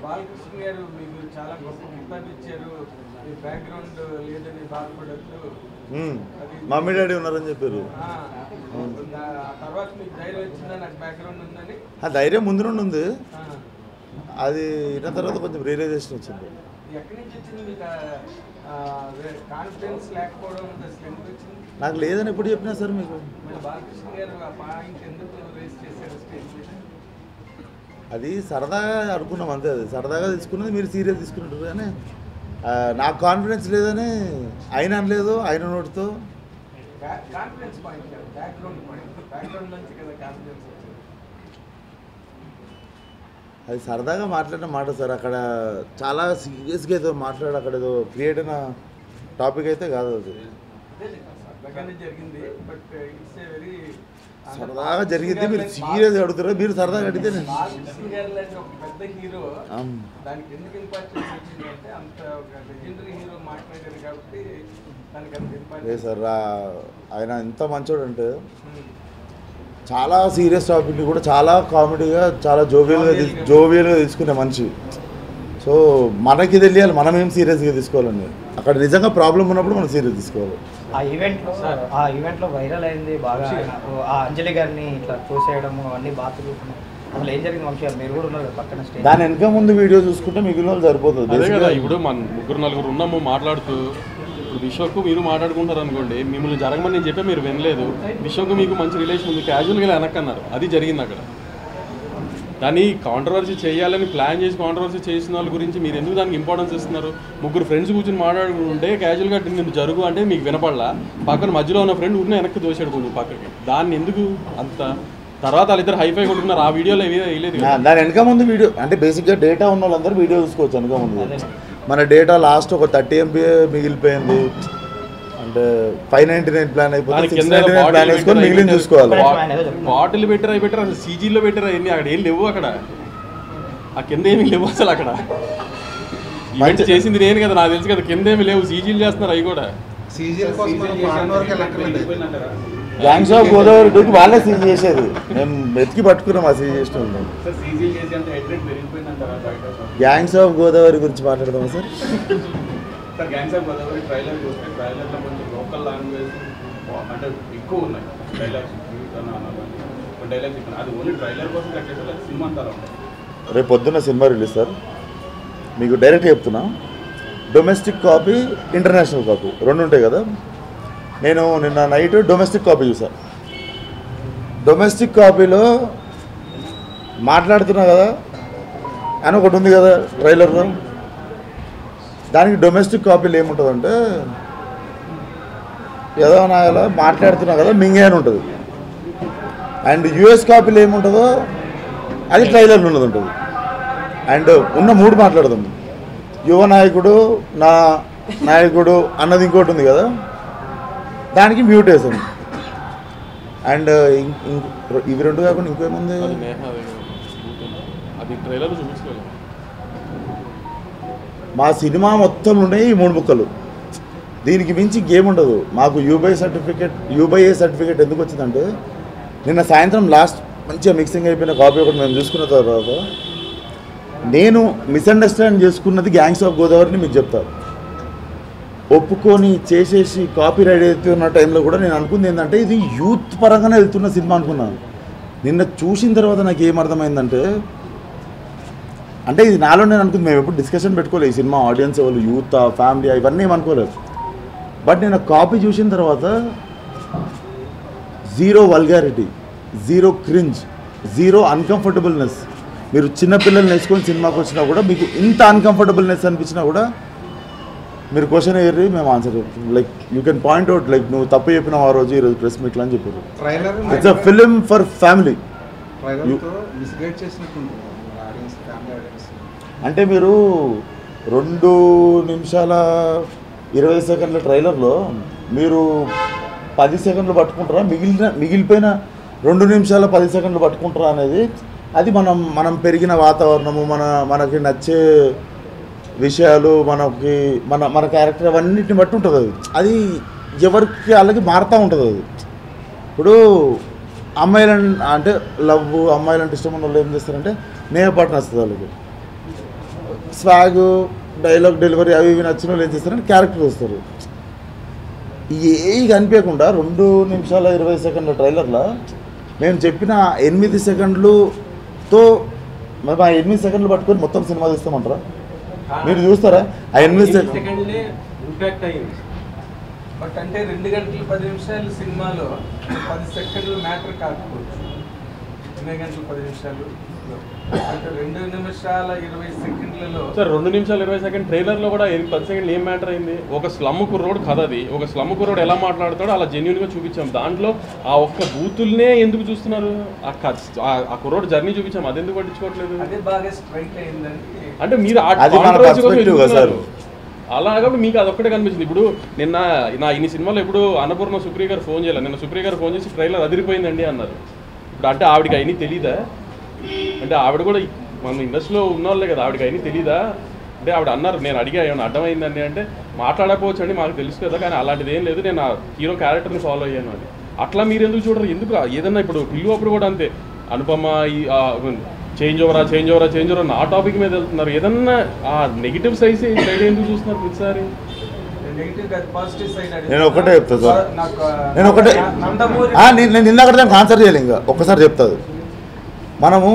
బాలకృష్ణ గారు మీకు చాలా గొప్ప కితాబ్ ఇచ్చారు, మీ బ్యాక్గ్రౌండ్ లేదని బాధపడద్దు, మమ్మీ డాడీ ఉన్నారని చెప్పారు. తర్వాత మీకు ధైర్యం వచ్చిందా నాకు బ్యాక్గ్రౌండ్ ఉందని? ఆ ధైర్యం ముందు నుండి ఉంది, అది విన్న తర్వాత కొంచెం రియలైజేషన్ వచ్చింది. ఎక్కడి నుంచి వచ్చింది మీకు కాన్ఫిడెన్స్ లేకపోవడం? అసలు ఎందుకు వచ్చింది? నాకు లేదని ఎప్పుడు చెప్పినా సార్ మీకు. మరి బాలకృష్ణ గారు ఆ పాయింట్ ఎందుకు రేస్ చేశారు స్టేజ్ మీద? అది సరదాగా అనుకున్నాం అంతే, అది సరదాగా తీసుకున్నది, మీరు సీరియస్ తీసుకున్నట్టు. కానీ నాకు కాన్ఫిడెన్స్ లేదని ఆయన అనలేదు, ఆయన నోటితో. కాన్ఫిడెన్స్ పాయింట్ కాదు, బ్యాక్గ్రౌండ్ పాయింట్. బ్యాక్గ్రౌండ్ నుంచి కదా కాన్ఫిడెన్స్ వచ్చింది. అది సరదాగా మాట్లాడిన మాట సార్, అక్కడ చాలా సీరియస్గా ఏదో మాట్లాడు, అక్కడ ఏదో క్రియేట్ అయిన టాపిక్ అయితే కాదు అది. జరిగింది, బట్ ఇట్స్ ఏ వెరీ సరదాగా జరిగింది. మీరు సీరియస్ అడుగుతారా? మీరు సరదాగా అడిగితే పెద్ద హీరో, దానికి ఎందుకు ఇంపార్టెన్స్ వచ్చింది అంటే అంత ఒక లెజెండరీ హీరో మాట్లాడారు కాబట్టి దానికి అంత ఇంపార్టెన్స్. సార్ ఆయన ఎంత మంచోడు అంటే చాలా సీరియస్ టాపిక్ని కూడా చాలా కామెడీగా, చాలా జోవియల్గా తీసుకునే మనిషి. సో మనకి తెలియాలి మనం ఏం సీరియస్గా తీసుకోవాలని. అక్కడ నిజంగా ప్రాబ్లం ఉన్నప్పుడు మనం సీరియస్ తీసుకోవాలి. ఆ ఈవెంట్లో వైరల్ అయింది బాగా, ఆ అంజలి గారిని ఇట్లా చూసేయడము అవన్నీ బాగా తిరుగుతున్నాయి. అసలు ఏం జరిగింది వంశీ? మీరు కూడా ఉన్నారు పక్కన స్టేజ్, దాని వెనక ముందు వీడియో చూసుకుంటే మిగిలిన వాళ్ళు సరిపోతుంది. ఇప్పుడు మన ముగ్గురు నలుగురు ఉన్నాము మాట్లాడుతూ, ఇప్పుడు విశ్వకు మీరు మాట్లాడుకుంటారు అనుకోండి, మిమ్మల్ని జరగమని నేను చెప్పే మీరు వినలేదు. విశ్వకు మీకు మంచి రిలేషన్ ఉంది, క్యాజువల్గా వెనక్కన్నారు, అది జరిగింది అక్కడ. దాన్ని కాంట్రవర్సీ చేయాలని ప్లాన్ చేసి కాంట్రవర్సీ చేసిన వాళ్ళ గురించి మీరు ఎందుకు దానికి ఇంపార్టెన్స్ ఇస్తున్నారు? ముగ్గురు ఫ్రెండ్స్ కూర్చొని మాట్లాడుకుంటే క్యాజువల్గా నేను జరుగు అంటే మీకు వినపడలా, పక్కన మధ్యలో ఉన్న ఫ్రెండ్ ఊరిని వెనక్కి దోశాడు కొంచెం పక్కకి, దాన్ని ఎందుకు అంత తర్వాత వాళ్ళిద్దరు హైఫై కొట్టుకున్నారు. ఆ వీడియోలో వేయలేదు. దాని వెనక ముందు వీడియో అంటే బేసిక్గా డేటా ఉన్న వాళ్ళందరూ వీడియో చూసుకోవచ్చు. వెనక ముందు మన డేటా లాస్ట్ ఒక 30 MB మిగిలిపోయింది అంటే 599 ప్లాన్ అయిపోతుంది, 699 ప్లాన్ వేసుకొని మిగిలిన చూసుకోవాలి. బాటిల్ పెట్టారు, అవి పెట్టారు, అసలు సీజీలో పెట్టారు, అవన్నీ అక్కడ ఏం లేవు. అక్కడ ఆ కింద ఏమీ లేవు అసలు. అక్కడ ఈవెంట్ చేసింది నేను కదా, నాకు తెలుసు కదా, కింద ఏమి లేవు, సీజీలు చేస్తున్నారు అవి కూడా. గ్యాంగ్స్ ఆఫ్ గోదావరి 2కి వాళ్ళే సీజ్ చేసేది, మేము వెతికి పట్టుకున్నాం ఆ సీజ్ చేసిన. గ్యాంగ్స్ ఆఫ్ గోదావరి గురించి మాట్లాడదామా sir? Gangs of Godavari trailer చూస్తే ట్రైలర్లో కొంచెం లోకల్ లాంగ్వేజ్ అంటే ఎక్కువ ఉన్నాయి. డైలాగ్స్ అది ఓన్లీ ట్రైలర్ కోసం కట్టేసి సినిమా అంటారు. రేపు పొద్దున్న సినిమా రిలీజ్ సార్, మీకు డైరెక్ట్ చెప్తున్నా. డొమెస్టిక్ కాపీ, ఇంటర్నేషనల్ కాపీ రెండు ఉంటాయి కదా. నేను నిన్న నైట్ డొమెస్టిక్ కాపీ చూసాను. డొమెస్టిక్ కాపీలో మాట్లాడుతున్నా కదా అని ఒకటి ఉంది కదా ట్రైలర్లో, దానికి డొమెస్టిక్ కాపీలో ఏముంటుందంటే ఏదో నాయలా మాట్లాడుతున్నా కదా మింగే అని ఉంటుంది. అండ్ యూఎస్ కాపీలో ఏముంటుందో అది ట్రైలర్లో ఉన్నది ఉంటుంది. అండ్ ఉన్న మూడు మాట్లాడదాం. యువ నాయకుడు, నా నాయకుడు అన్నది ఇంకోటి ఉంది కదా, దానికి మ్యూట్ వేసాను. అండ్ ఇవి రెండు కాకుండా ఇంకేముంది, మా సినిమా మొత్తం ఉన్నాయి ఈ 3 ముక్కలు. దీనికి మించి గేమ్ ఉండదు. మాకు యూబై సర్టిఫికేట్ ఎందుకు వచ్చిందంటే నిన్న సాయంత్రం లాస్ట్ మంచిగా మిక్సింగ్ అయిపోయిన కాపీ ఒకటి మేము చూసుకున్న తర్వాత నేను మిస్అండర్స్టాండ్ చేసుకున్నది గ్యాంగ్స్ ఆఫ్ గోదావరిని మీకు చెప్తాను. ఒప్పుకొని చేసేసి కాపీ రైడ్ అవుతున్న టైంలో కూడా నేను అనుకుంది ఏంటంటే ఇది యూత్ పరంగానే వెళ్తున్న సినిమా అనుకున్నాను. నిన్న చూసిన తర్వాత నాకు ఏమర్థమైందంటే, అంటే ఇది నాలో నేను అనుకుంది, మేము ఎప్పుడు డిస్కషన్ పెట్టుకోలేదు ఈ సినిమా ఆడియన్స్ వాళ్ళు యూత్ ఫ్యామిలీ ఇవన్నీ ఏమనుకోలేదు. బట్ నేను కాపీ చూసిన తర్వాత zero vulgarity, zero cringe, zero అన్కంఫర్టబుల్నెస్. మీరు చిన్నపిల్లల్ని వేసుకొని సినిమాకి వచ్చినా కూడా మీకు ఇంత అన్కంఫర్టబుల్నెస్ అనిపించినా కూడా మీరు క్వశ్చన్ అయ్యారు, మేము ఆన్సర్ చెప్తాం. Like you can point out, like నువ్వు తప్పు చెప్పినావు ఆ రోజు ఈరోజు ప్రెస్ మీట్లో అని చెప్పారు. It's a film for family. అంటే మీరు 2 నిమిషాల 20 సెకండ్ల ట్రైలర్లో మీరు 10 సెకండ్లు పట్టుకుంటారా, మిగిలిపోయిన 2 నిమిషాల 10 సెకండ్లు పట్టుకుంటారా అనేది అది మనం పెరిగిన వాతావరణము, మనకి నచ్చే విషయాలు, మన క్యారెక్టర్ అవన్నిటిని బట్టి ఉంటుంది. అది ఎవరికి వాళ్ళకి మారుతూ ఉంటుంది. అది ఇప్పుడు అమ్మాయిలంటే అంటే లవ్, అమ్మాయిలంటే ఇష్టం ఉన్న వాళ్ళు ఏం చేస్తారంటే నేహ పాట నచ్చుతుంది వాళ్ళకి. స్వాగ్ డైలాగ్ డెలివరీ అవి ఇవి నచ్చిన వాళ్ళు ఏం చేస్తారంటే క్యారెక్టర్ వస్తారు. ఏవి కనిపించకుండా 2 నిమిషాల 20 సెకండ్ల ట్రైలర్లో మేము చెప్పిన 8 సెకండ్లతో మేము ఆ 8 సెకండ్లు పట్టుకొని మొత్తం సినిమా తీస్తామంటారా? మీరు చూస్తారా ఆ 8 సెకండ్లే ఇంపాక్ట్ అయ్యింది. బట్ అంటే 2 గంటల 10 నిమిషాలు సినిమాలో 10 సెకండ్లు మ్యాటర్ కాకపోవచ్చు. 2 గంటల 10 నిమిషాలు అంటే 2 నిమిషాల 20 సెకండ్లలో సార్ 2 నిమిషాల 20 సెకండ్ ట్రైలర్లో కూడా 10 సెకండ్లు ఏం మ్యాటర్ అయింది? ఒక స్లమ్ కుర్రోడు కథ అది. ఒక స్లమ్ కుర్రోడు ఎలా మాట్లాడతాడో అలా జెన్యున్గా చూపించాం. దాంట్లో ఆ ఒక్క బూతుల్నే ఎందుకు చూస్తున్నారు? ఆ కుర్రోడు జర్నీ చూపించాం, అది ఎందుకు పట్టించుకోవట్లేదు? అదే బాగా స్ట్రైక్ అయిందని అంటే మీరు అలాగా మీకు అదొక్కటే కనిపించింది. ఇప్పుడు నిన్న నా ఇన్ని సినిమాలో ఎప్పుడు అన్నపూర్ణ సుప్రియ గారు ఫోన్ చేయాలి, నిన్న సుప్రియ గారు ఫోన్ చేసి ట్రైలర్ అదిరిపోయిందండి అన్నారు. ఇప్పుడు అంటే ఆవిడకి అయినా తెలీదా? అంటే ఆవిడ కూడా మన ఇండస్ట్రీలో ఉన్నవాళ్ళే కదా, ఆవిడకి అయినా తెలీదా? అంటే ఆవిడ అన్నారు, నేను అడిగా ఏమైనా అర్థమైందండి అంటే మాట్లాడకపోవచ్చు అండి, మాకు తెలుసు కదా, కానీ అలాంటిది ఏం లేదు, నేను ఆ హీరో క్యారెక్టర్ని ఫాలో అయ్యాను అని. అట్లా మీరు ఎందుకు చూడరు? ఎందుకు ఏదన్నా ఇప్పుడు పిల్లు అప్పుడు కూడా అంతే, అనుపమ చేంజ్ ఓవరా నా టాపిక్ మీద వెళ్తున్నారు. ఏదన్నా ఆ నెగిటివ్ సైడ్ ఎందుకు చూస్తున్నారు ప్రతిసారి? నేను ఒకటే చెప్తా సార్, నేను ఇందాక దానికి ఆన్సర్ చేయాలి. ఇంకా ఒక్కసారి చెప్తాది, మనము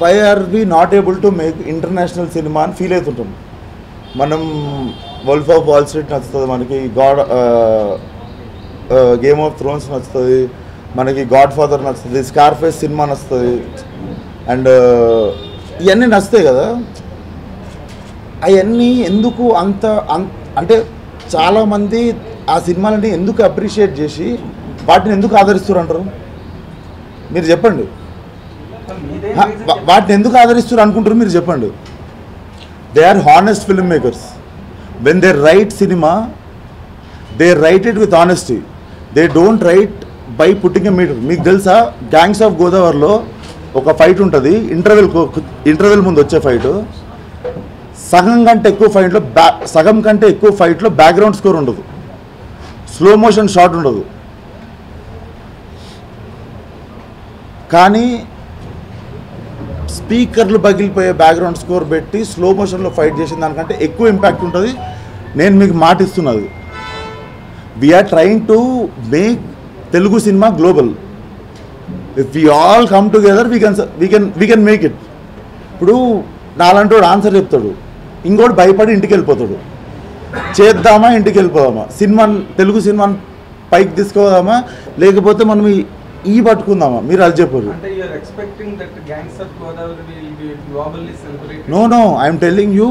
why are we not able to make international cinema అని ఫీల్ అవుతుంటాం. మనం వల్ఫ్ ఆఫ్ వాల్ స్ట్రీట్ నచ్చుతుంది, మనకి గేమ్ ఆఫ్ థ్రోన్స్ నచ్చుతుంది, మనకి గాడ్ ఫాదర్ నచ్చుతుంది, స్కార్ఫేస్ సినిమా నచ్చుతుంది, అండ్ ఇవన్నీ నచ్చుతాయి కదా. అవన్నీ ఎందుకు అంటే చాలామంది ఆ సినిమాలని ఎందుకు అప్రిషియేట్ చేసి వాటిని ఎందుకు ఆదరిస్తారు అంటారు? మీరు చెప్పండి. వాటిని ఎందుకు ఆదరిస్తారు అనుకుంటారు? మీరు చెప్పండి. They are honest film makers. When they write cinema, they write it with honesty. They don't write by putting a meter. మీకు తెలుసా, గ్యాంగ్స్ ఆఫ్ గోదావరిలో ఒక ఫైట్ ఉంటుంది, ఇంటర్వెల్ ముందు వచ్చే ఫైట్. సగం కంటే ఎక్కువ ఫైట్లో బ్యాక్గ్రౌండ్ స్కోర్ ఉండదు, స్లో మోషన్ షాట్ ఉండదు. కానీ స్పీకర్లు పగిలిపోయే బ్యాక్గ్రౌండ్ స్కోర్ పెట్టి స్లో మోషన్లో ఫైట్ చేసిన దానికంటే ఎక్కువ ఇంపాక్ట్ ఉంటుంది. నేను మీకు మాట ఇస్తున్నది, we're trying to make Telugu cinema global. If we all come together we can make it. ఇప్పుడు నాలంటూ ఆన్సర్ చెప్తాడు, ఇంకోటి భయపడి ఇంటికి వెళ్ళిపోతాడు. చేద్దామా ఇంటికి వెళ్ళిపోదామా, తెలుగు సినిమాని పైకి తీసుకోదామా, లేకపోతే మనం ఈ పట్టుకుందామా? మీరు అది చెప్పారు. No I'm telling you,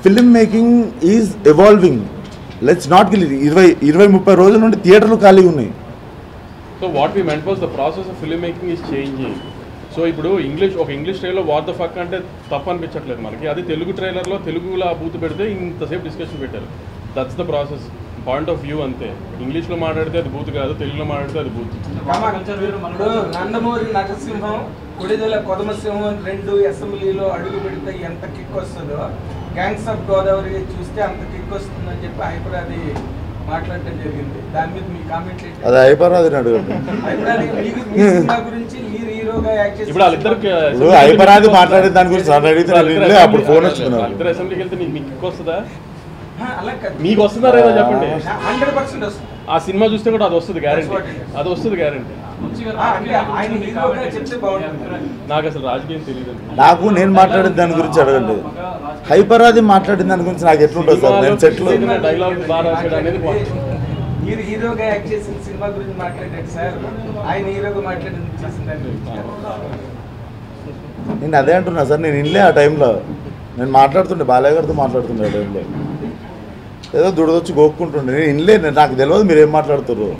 film making is evolving. Let's not gill. 20-30 రోజుల నుండి థియేటర్లు ఖాళీగా ఉన్నాయి. So what we meant was the process of film making is changing. So ఇప్పుడు ఇంగ్లీష్ ట్రైలర్లో వాట్ ద ఫక్ అంటే తప్పు అనిపించట్లేదు మనకి, అది తెలుగు ట్రైలర్లో తెలుగులో బూత్ పెడితే ఇంతసేపు డిస్కషన్ పెట్టారు. That's the process, point of view అంతే. ఇంగ్లీష్లో మాట్లాడితే అది బూత్ కాదు, తెలుగులో మాట్లాడితే అది బూత్. నందమూరి నరసింహం, కొడిదెల కొదమసింహం 2 అసెంబ్లీలో అడుగు పెడితే ఎంత కిక్ వస్తుందో, గ్యాంగ్స్ ఆఫ్ గోదావరి చూస్తే అంత కిక్ వస్తుందని చెప్పి హైపరాది మాట్లాడటం జరిగింది. దాని మీద మీ కామెంట్ ఏంటి? అది హైపరాది అడగండి. గురించి మీరు హీరోగా యాక్ట్ చేసి ఇప్పుడు వాళ్ళిద్దరికి హైపరాది మాట్లాడే దాని గురించి అడిగితే అప్పుడు ఫోన్ వచ్చింది. ఇద్దరు అసెంబ్లీకి వెళ్తే మీకు కిక్ వస్తుందా? అలా మీకు వస్తుందా లేదా చెప్పండి. 100% వస్తుంది. ఆ సినిమా చూస్తే కూడా అది వస్తుంది గ్యారెంటీ, అది వస్తుంది గ్యారెంటీ. నాకు అసలు రాజకీయం తెలియదు. నేను మాట్లాడిన దాని గురించి అడగండి. హైపరాది మాట్లాడిన దాని గురించి నాకు ఎట్లుంటుంది సార్? నేను సెట్లో డైలాగ్ బాగా రాశాడు అనేది మీరు హీరోగా యాక్ట్ చేసిన సినిమా గురించి మాట్లాడారు సార్, ఆయన హీరోగా మాట్లాడింది నేను అదే అంటున్నా సార్. నేను ఇన్లే ఆ టైంలో నేను మాట్లాడుతుండే, బాలయ్య గారితో మాట్లాడుతుండే ఆ టైంలో. ఏదో దుడదొచ్చి గోక్కుంటుండే. నేను ఇన్లే, నాకు తెలియదు మీరు ఏం మాట్లాడుతారు.